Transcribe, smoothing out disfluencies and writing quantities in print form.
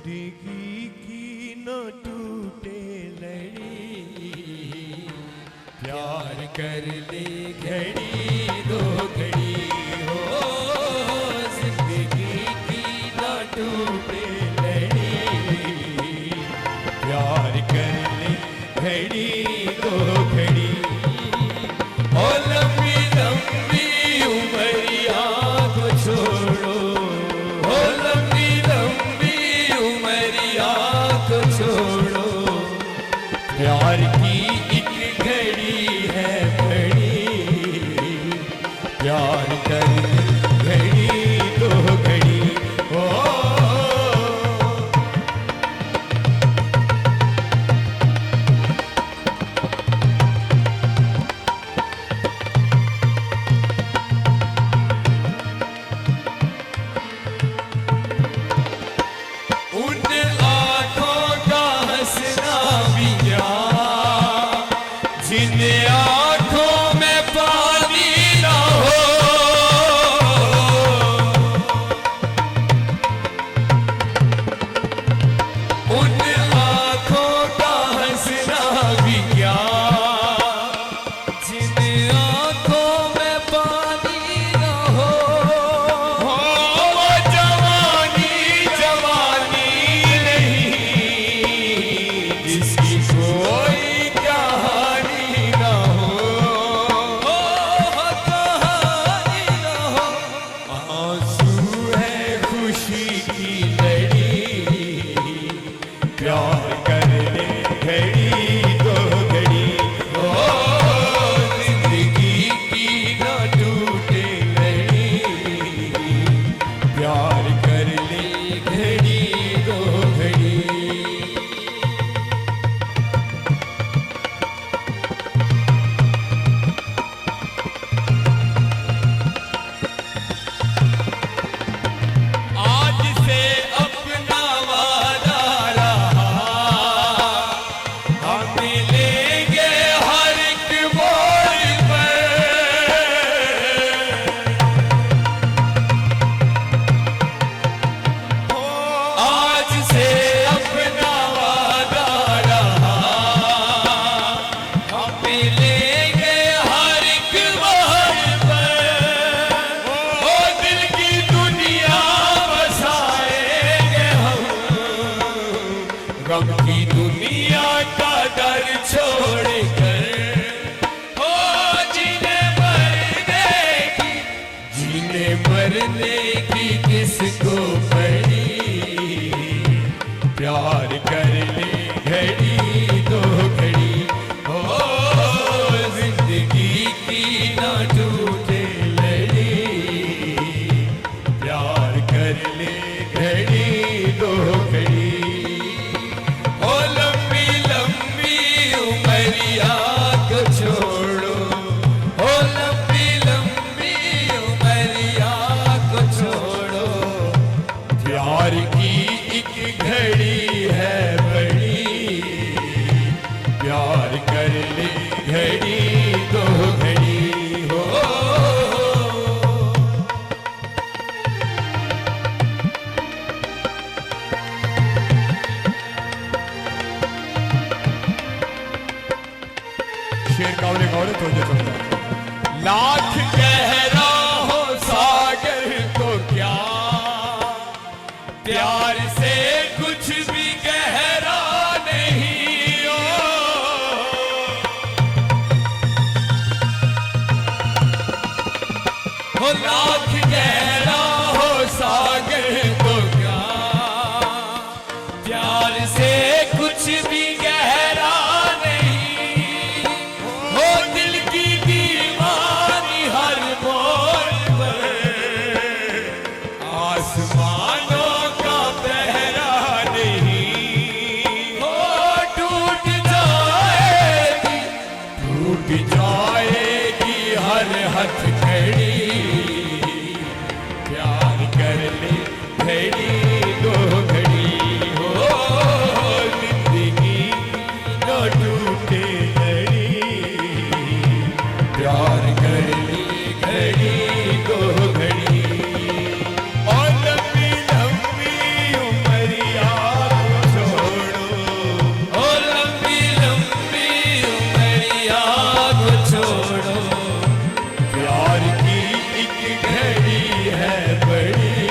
जिंदगी की न टूटे लड़ी, प्यार कर ले घड़ी दो घड़ी हो। जिंदगी की न टूटे लड़ी, प्यार कर ले घड़ी दो घड़ी। ओ लंबी लंबी उमरिया को छोड़ो, ओ लंबी लंबी उमरिया को छोड़ो। प्यार की एक घड़ी है बड़ी, प्यार कर घड़ी दो घड़ी ओ। जिन आँखों में पानी न हो, उन आँखों का हंसना भी क्या। जिन आँखों में पानी न हो, वो जवानी जवानी नहीं, जिसकी कोई प्यार कर ले घड़ी दो घड़ी ओ। जिंदगी की न टूटे लड़ी, प्यार कर ले घड़ी दो घड़ी। आज से अपना वादा गम की दुनिया का डर छोड़ कर, हो जीने मरने की किसको पड़ी। प्यार कर ले घड़ी दो घड़ी हो। जिंदगी की न टूटे लड़ी, प्यार कर ले घड़ी दो घड़ी। को छोड़ो, ओ लंबी लंबी उमरिया को छोड़ो। प्यार की एक घड़ी है बड़ी, प्यार कर ले घड़ी दो घड़ी हो। शेर कावड़े कावड़े तो लाख गहरा हो सागर तो क्या, प्यार से कुछ भी गहरा नहीं हो। हो लाख गहरा हो सागर तो क्या, प्यार से कुछ भी गहरा दिल की दीवानी हर मोड़ बड़ी